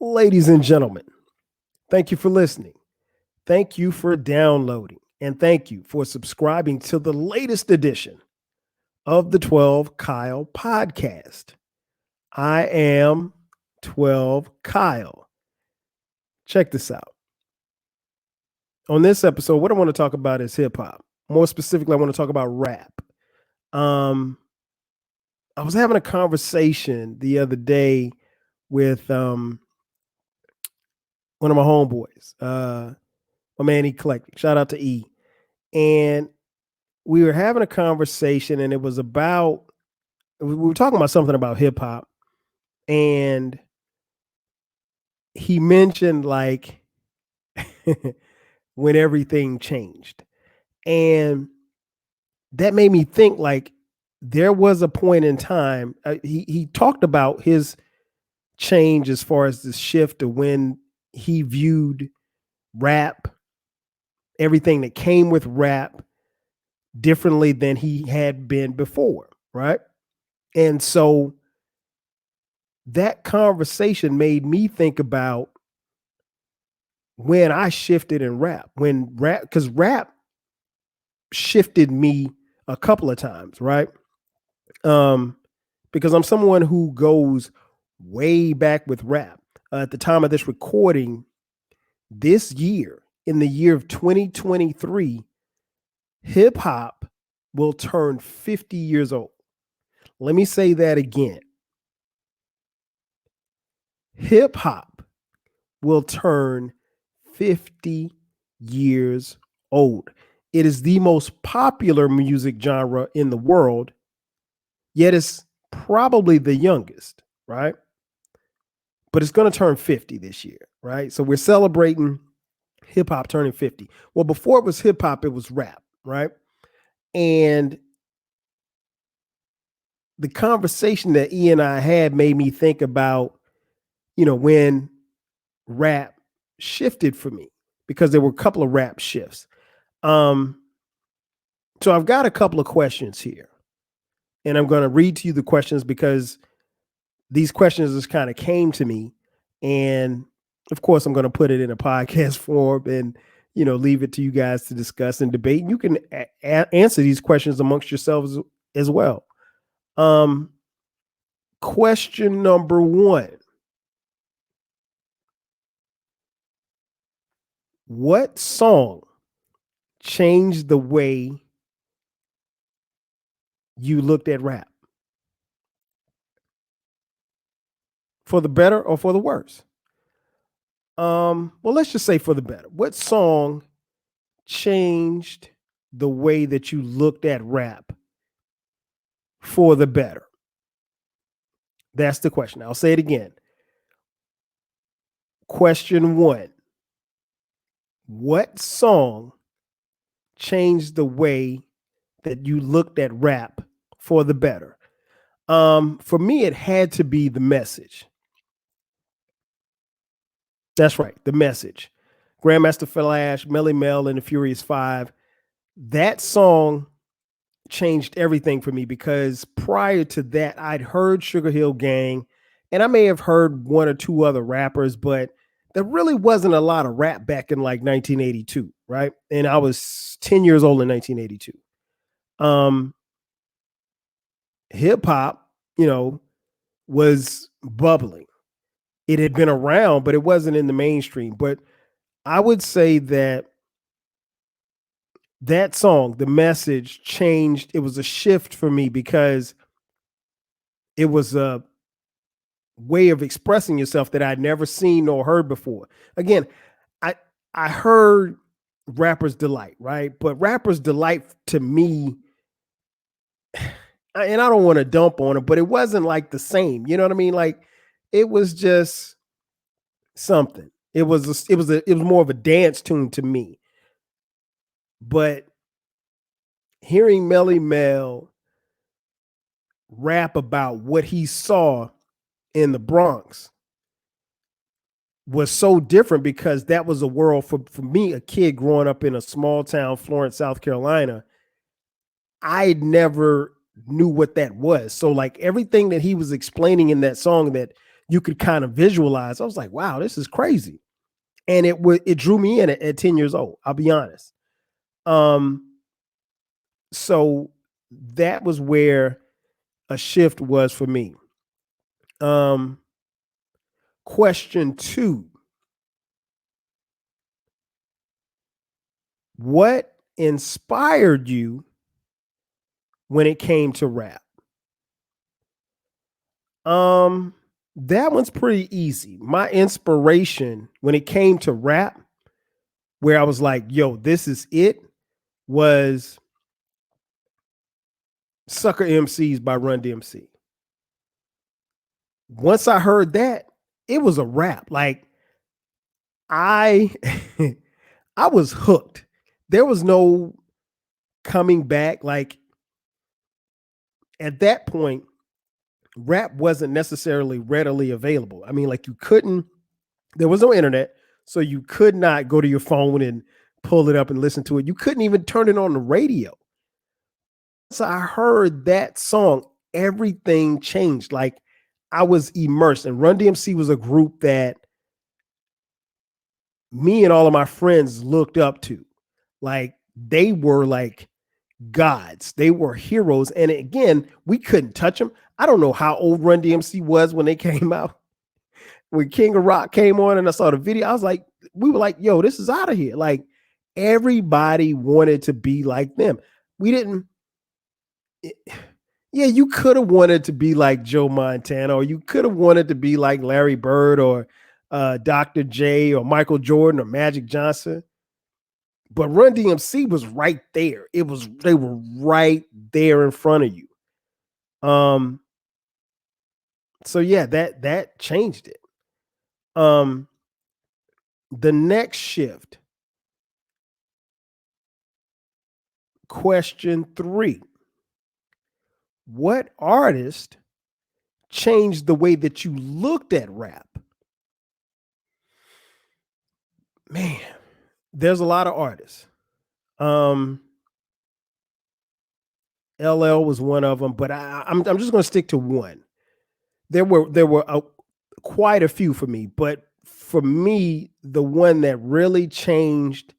Ladies and gentlemen, thank you for listening. Thank you for downloading. And thank you for subscribing to the latest edition of the 12 Kyle podcast. I am 12 Kyle. Check this out. On this episode, what I want to talk about is hip hop. More specifically, I want to talk about rap. I was having a conversation the other day with one of my homeboys, my man Eclectic. Shout out to E. And we were having a conversation, and it was about, we were talking about something about hip hop, and he mentioned like when everything changed. And that made me think like there was a point in time, he talked about his change as far as the shift to when he viewed rap, everything that came with rap differently than he had been before, right? And so that conversation made me think about when I shifted in rap, because rap shifted me a couple of times, right? Because I'm someone who goes way back with rap. At the time of this recording, this year, in the year of 2023, hip hop will turn 50 years old. Let me say that again. Hip hop will turn 50 years old. It is the most popular music genre in the world, yet it's probably the youngest, right? But it's going to turn 50 this year, right? So we're celebrating hip hop turning 50. Well, before it was hip hop, it was rap, right? And the conversation that E and I had made me think about, when rap shifted for me, because there were a couple of rap shifts. So I've got a couple of questions here, and I'm going to read to you the questions because these questions just kind of came to me, and of course I'm going to put it in a podcast form and leave it to you guys to discuss and debate. And you can answer these questions amongst yourselves as well. Question number one: what song changed the way you looked at rap? For the better or for the worse? Well, let's just say for the better. What song changed the way that you looked at rap for the better? That's the question. I'll say it again. Question one: what song changed the way that you looked at rap for the better? For me, it had to be The Message. That's right, The Message. Grandmaster Flash, Melly Mel, and the Furious Five. That song changed everything for me because prior to that, I'd heard Sugar Hill Gang, and I may have heard one or two other rappers, but there really wasn't a lot of rap back in like 1982, right? And I was 10 years old in 1982. Hip hop, was bubbling. It had been around, but it wasn't in the mainstream. But I would say that song, The Message, changed. It was a shift for me because it was a way of expressing yourself that I'd never seen nor heard before. Again, I heard Rapper's Delight, right? But Rapper's Delight to me, and I don't want to dump on it, but it wasn't like the same. You know what I mean? Like it was just something. It was more of a dance tune to me. But hearing Melly Mel rap about what he saw in the Bronx was so different because that was a world for me, a kid growing up in a small town, Florence, South Carolina. I never knew what that was. So like everything that he was explaining in that song that you could kind of visualize. I was like, wow, this is crazy. And it drew me in at 10 years old. I'll be honest. So that was where a shift was for me. Question 2. What inspired you when it came to rap? That one's pretty easy. My inspiration when it came to rap, where I was like, yo, this is it, was Sucker MCs by Run DMC. Once I heard that, it was a wrap. Like I I was hooked. There was no coming back. Like at that point, rap wasn't necessarily readily available. I mean, like there was no internet, so you could not go to your phone and pull it up and listen to it. You couldn't even turn it on the radio. So I heard that song, everything changed. Like I was immersed, and Run DMC was a group that me and all of my friends looked up to. Like they were like gods. They were heroes. And again, we couldn't touch them. I don't know how old Run DMC was when they came out. When King of Rock came on and I saw the video, I was like, we were like, yo, this is out of here. Like everybody wanted to be like them. We didn't. Yeah, you could have wanted to be like Joe Montana, or you could have wanted to be like Larry Bird or Dr. J or Michael Jordan or Magic Johnson. But Run DMC was right there. They were right there in front of you. So yeah, that changed it. The next shift. Question 3. What artist changed the way that you looked at rap? Man, there's a lot of artists. LL was one of them, but I'm just going to stick to one. There were quite a few for me, but for me, the one that really changed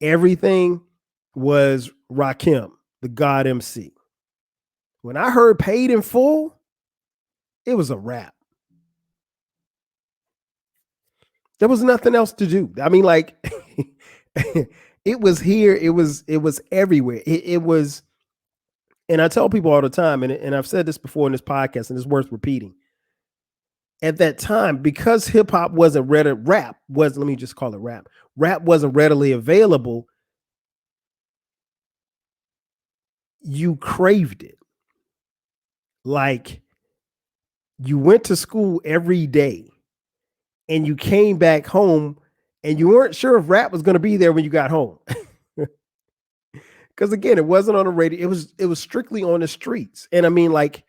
everything was Rakim, the God MC. When I heard Paid in Full, it was a wrap. There was nothing else to do. I mean, like it was here. It was everywhere. It was, and I tell people all the time, and I've said this before in this podcast, and it's worth repeating. At that time, because hip hop wasn't rap wasn't readily available, you craved it. Like you went to school every day and you came back home and you weren't sure if rap was going to be there when you got home. Because again, it wasn't on the radio. It was strictly on the streets. And I mean, like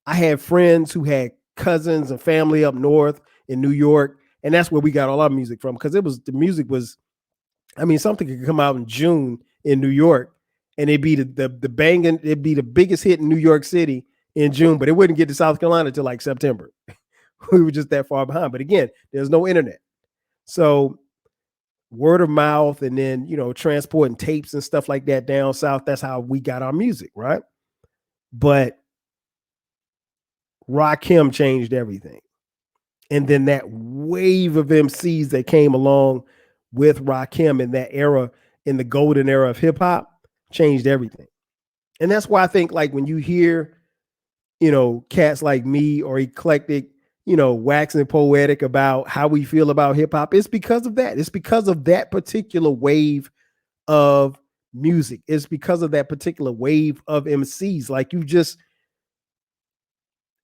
I had friends who had cousins and family up north in New York, and that's where we got all our music from. Because the music was, I mean, something could come out in June in New York, and it'd be the banging, it'd be the biggest hit in New York City in June, but it wouldn't get to South Carolina till like September. We were just that far behind. But again, there's no internet, so word of mouth, and then transporting tapes and stuff like that down south. That's how we got our music, right? But Rakim changed everything. And then that wave of MCs that came along with Rakim in that era, in the golden era of hip hop, changed everything. And that's why I think, like, when you hear, cats like me or Eclectic, waxing poetic about how we feel about hip hop, it's because of that. It's because of that particular wave of music. It's because of that particular wave of MCs. Like,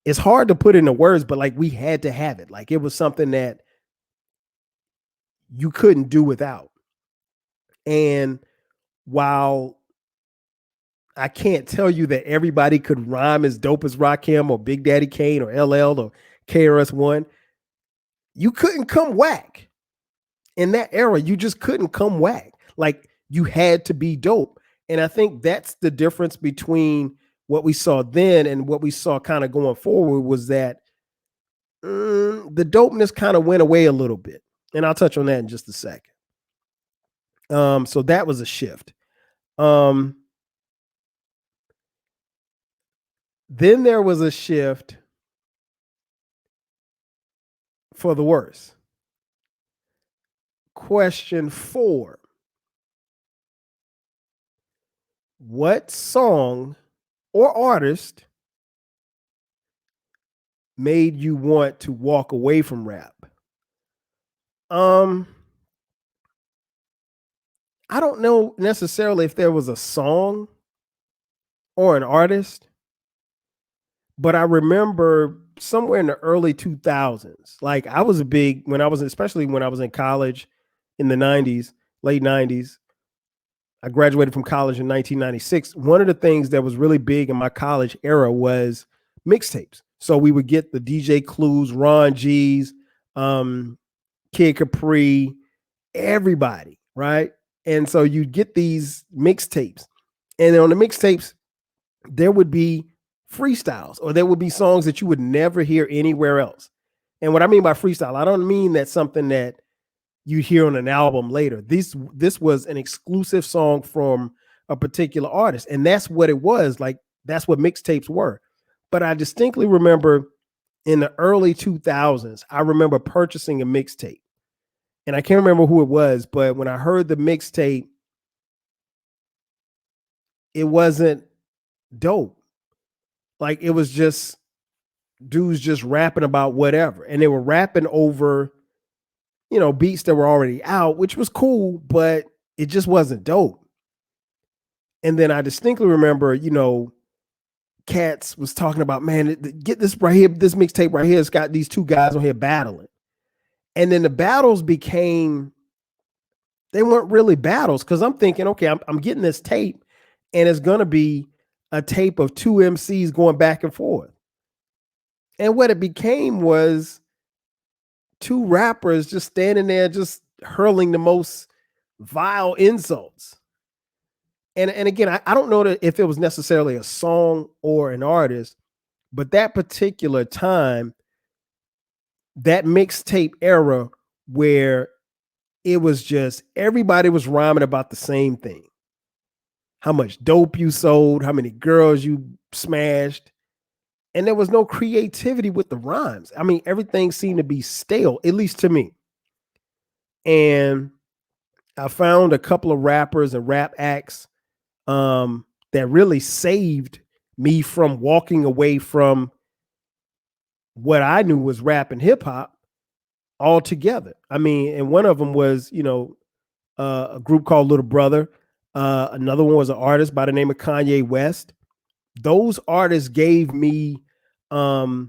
it's hard to put into words, but like we had to have it. Like it was something that you couldn't do without. And while I can't tell you that everybody could rhyme as dope as Rakim or Big Daddy Kane or LL or KRS-One, you couldn't come whack. In that era, you just couldn't come whack. Like you had to be dope. And I think that's the difference between what we saw then and what we saw kind of going forward, was that the dopeness kind of went away a little bit, and I'll touch on that in just a second. So that was a shift. Then there was a shift for the worse. Question 4. What song or artist made you want to walk away from rap? I don't know necessarily if there was a song or an artist, but I remember somewhere in the early 2000s, like I was a big, especially when I was in college in the 90s, late 90s. I graduated from college in 1996. One of the things that was really big in my college era was mixtapes. So we would get the DJ Clues, Ron G's, Kid Capri, everybody, right? And so you'd get these mixtapes. And on the mixtapes, there would be freestyles, or there would be songs that you would never hear anywhere else. And what I mean by freestyle, I don't mean that something that you hear on an album later. This was an exclusive song from a particular artist, and that's what it was. Like, that's what mixtapes were. But I distinctly remember in the early 2000s, I remember purchasing a mixtape, and I can't remember who it was, but when I heard the mixtape, it wasn't dope. Like, it was just dudes just rapping about whatever, and they were rapping over, beats that were already out, which was cool, but it just wasn't dope. And then I distinctly remember, Cats was talking about, man, get this right here, this mixtape right here, it's got these two guys on here battling. And then the battles they weren't really battles, because I'm thinking, okay, I'm getting this tape, and it's going to be a tape of two MCs going back and forth. And what it became was two rappers just standing there, just hurling the most vile insults. And again, I don't know if it was necessarily a song or an artist, but that particular time, that mixtape era where it was just everybody was rhyming about the same thing. How much dope you sold, how many girls you smashed. And there was no creativity with the rhymes. I mean, everything seemed to be stale, at least to me. And I found a couple of rappers and rap acts that really saved me from walking away from what I knew was rap and hip hop altogether. I mean, and one of them was, a group called Little Brother. Another one was an artist by the name of Kanye West. Those artists gave me a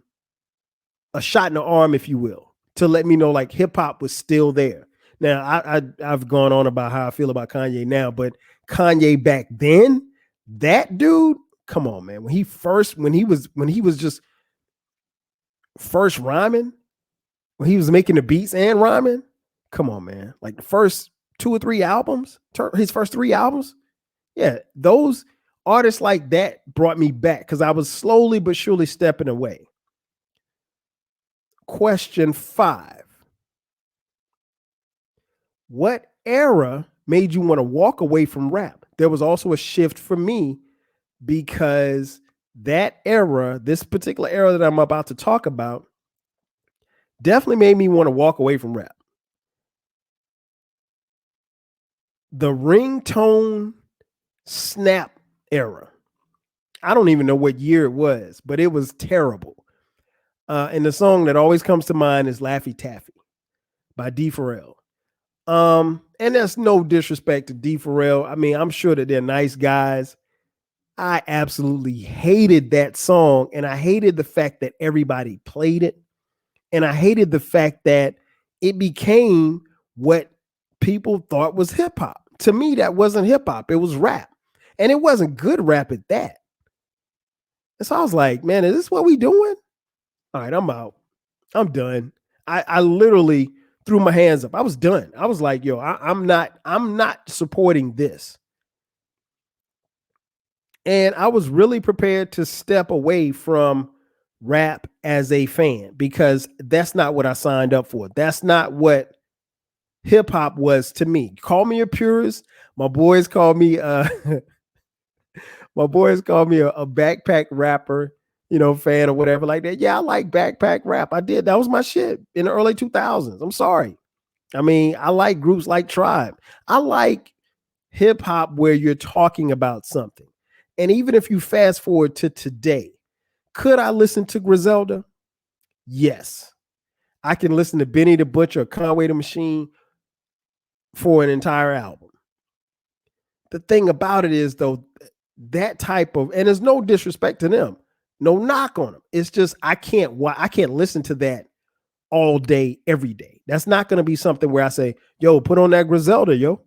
shot in the arm, if you will, to let me know like hip hop was still there. Now I've gone on about how I feel about Kanye now, but Kanye back then, that dude, come on, man. When he was just first rhyming, when he was making the beats and rhyming, come on, man. Like the first 2 or 3 albums, his first 3 albums, yeah, those artists like that brought me back, because I was slowly but surely stepping away. Question 5. What era made you want to walk away from rap? There was also a shift for me, because that era, this particular era that I'm about to talk about, definitely made me want to walk away from rap. The ringtone snap era. I don't even know what year it was, but it was terrible. And the song that always comes to mind is Laffy Taffy by D Pharrell. And that's no disrespect to D Pharrell. I mean, I'm sure that they're nice guys. I absolutely hated that song, and I hated the fact that everybody played it. And I hated the fact that it became what people thought was hip hop. To me, that wasn't hip hop. It was rap. And it wasn't good rap at that. And so I was like, man, is this what we doing? All right, I'm out. I'm done. I literally threw my hands up. I was done. I was like, yo, I'm not supporting this. And I was really prepared to step away from rap as a fan because that's not what I signed up for. That's not what hip hop was to me. Call me a purist. My boys call me my boys call me a backpack rapper, fan or whatever like that. Yeah, I like backpack rap. I did. That was my shit in the early 2000s. I'm sorry. I mean, I like groups like Tribe. I like hip hop where you're talking about something. And even if you fast forward to today, could I listen to Griselda? Yes. I can listen to Benny the Butcher or Conway the Machine for an entire album. The thing about it is, though, that type of, and there's no disrespect to them, no knock on them. It's just I can't listen to that all day, every day. That's not going to be something where I say, yo, put on that Griselda, yo.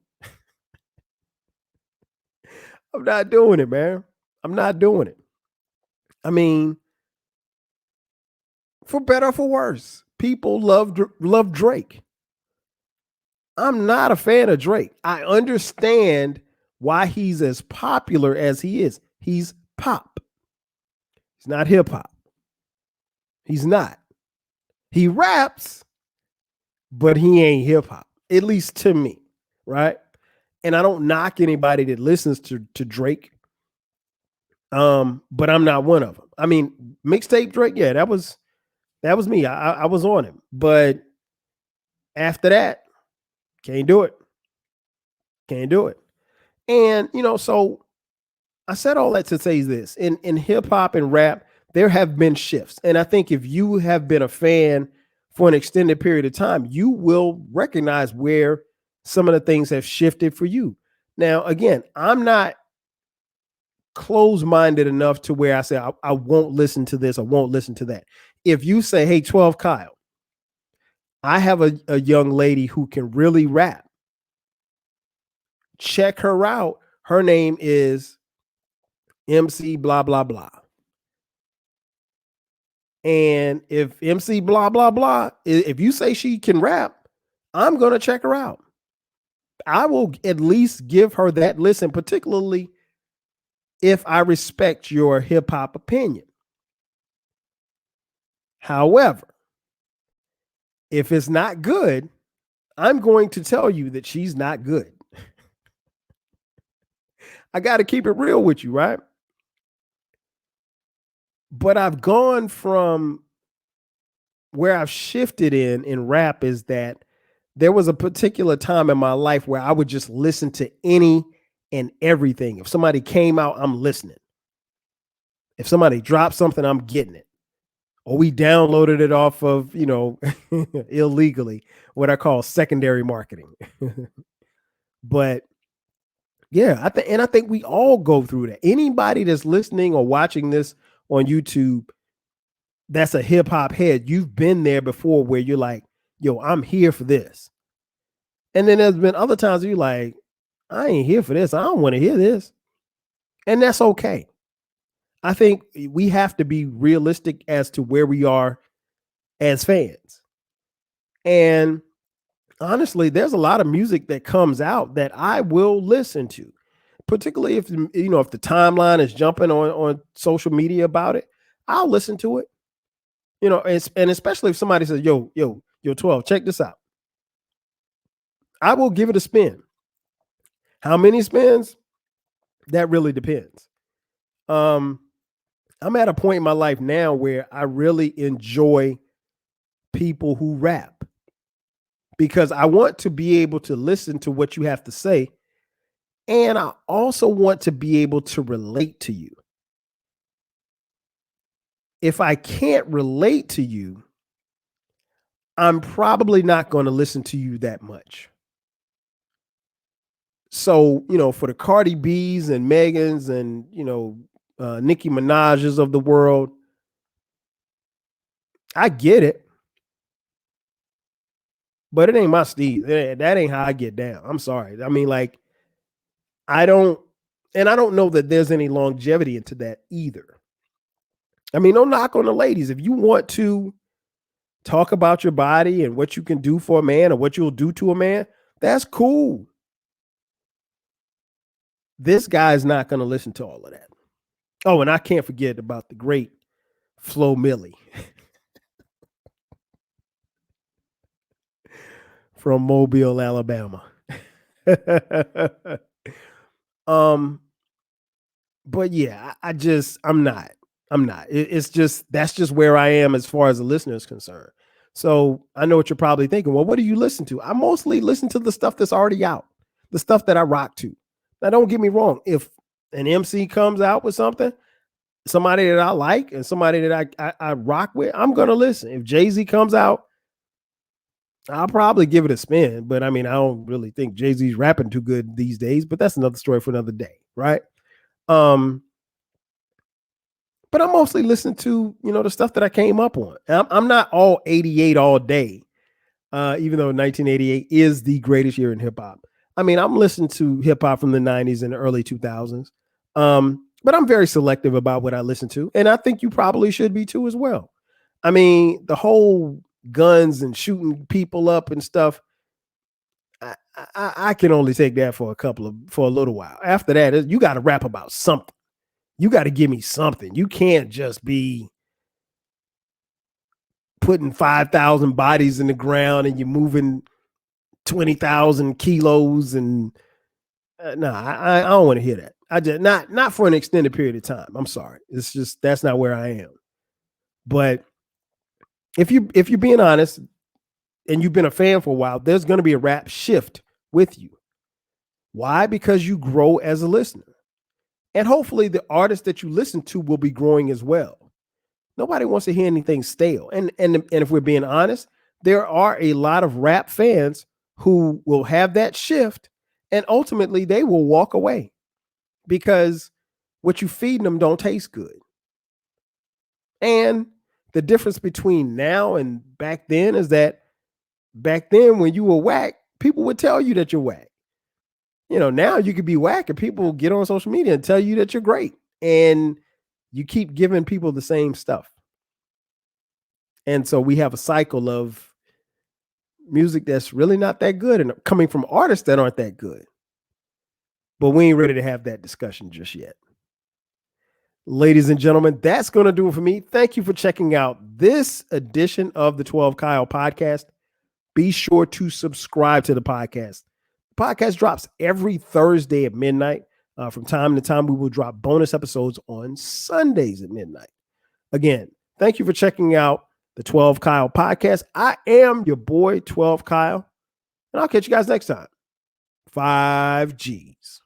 I'm not doing it, man. I'm not doing it. I mean, for better or for worse, people love Drake. I'm not a fan of Drake. I understand why he's as popular as he is. He's pop. He's not hip hop. He's not. He raps, but he ain't hip hop, at least to me, right? And I don't knock anybody that listens to Drake. But I'm not one of them. I mean, mixtape Drake, yeah, that was me. I was on him. But after that, can't do it. Can't do it. And so I said all that to say this. In hip hop and rap, there have been shifts. And I think if you have been a fan for an extended period of time, you will recognize where some of the things have shifted for you. Now, again, I'm not closed-minded enough to where I say I won't listen to this, I won't listen to that. If you say, hey, 12 Kyle, I have a young lady who can really rap. Check her out. Her name is MC blah, blah, blah. And if MC blah, blah, blah, if you say she can rap, I'm going to check her out. I will at least give her that listen, particularly if I respect your hip hop opinion. However, if it's not good, I'm going to tell you that she's not good. I got to keep it real with you, right? But I've gone from where I've shifted in rap is that there was a particular time in my life where I would just listen to any and everything. If somebody came out, I'm listening. If somebody dropped something, I'm getting it. Or we downloaded it off of, illegally, what I call secondary marketing. But yeah, I think we all go through that. Anybody that's listening or watching this on YouTube, that's a hip hop head. You've been there before where you're like, yo, I'm here for this. And then there's been other times you're like, I ain't here for this. I don't want to hear this. And that's okay. I think we have to be realistic as to where we are as fans. And honestly, there's a lot of music that comes out that I will listen to, particularly if the timeline is jumping on social media about it. I'll listen to it. And especially if somebody says, yo, 12, check this out. I will give it a spin. How many spins? That really depends. I'm at a point in my life now where I really enjoy people who rap because I want to be able to listen to what you have to say. And I also want to be able to relate to you. If I can't relate to you, I'm probably not going to listen to you that much. So, for the Cardi B's and Megans and, Nicki Minaj's of the world, I get it. But it ain't my Steve. That ain't how I get down. I'm sorry. I mean, like, I don't know that there's any longevity into that either. I mean, no knock on the ladies. If you want to talk about your body and what you can do for a man or what you'll do to a man, that's cool. This guy's not going to listen to all of that. Oh, and I can't forget about the great Flo Milli from Mobile, Alabama. um, but yeah, I'm not. It's just that's just where I am as far as the listener is concerned. So I know what you're probably thinking. Well, what do you listen to? I mostly listen to the stuff that's already out, the stuff that I rock to. Now, don't get me wrong. If an MC comes out with something, somebody that I like and somebody that I rock with, I'm gonna listen. If Jay-Z comes out, I'll probably give it a spin. But I mean, I don't really think Jay-Z's rapping too good these days, but that's another story for another day, right? But I'm mostly listening to, the stuff that I came up on. I'm not all 88 all day, even though 1988 is the greatest year in hip hop. I mean, I'm listening to hip hop from the 90s and the early 2000s. But I'm very selective about what I listen to. And I think you probably should be too as well. I mean, the whole guns and shooting people up and stuff, I can only take that for a little while. After that, you got to rap about something. You got to give me something. You can't just be putting 5,000 bodies in the ground and you're moving 20,000 kilos and no, I don't want to hear that. I just not for an extended period of time. I'm sorry. It's just that's not where I am. But if you're being honest and you've been a fan for a while, there's going to be a rap shift with you. Why? Because you grow as a listener. And hopefully the artists that you listen to will be growing as well. Nobody wants to hear anything stale. And if we're being honest, there are a lot of rap fans who will have that shift and ultimately they will walk away because what you feeding them don't taste good. And the difference between now and back then is that back then when you were whack, people would tell you that you're whack. Now you could be whack and people get on social media and tell you that you're great. And you keep giving people the same stuff. And so we have a cycle of music that's really not that good and coming from artists that aren't that good. But we ain't ready to have that discussion just yet. Ladies and gentlemen, that's going to do it for me. Thank you for checking out this edition of the 12 Kyle podcast. Be sure to subscribe to the podcast. The podcast drops every Thursday at midnight. From time to time, we will drop bonus episodes on Sundays at midnight. Again, thank you for checking out the 12 Kyle podcast. I am your boy, 12 Kyle, and I'll catch you guys next time. 5 Gs.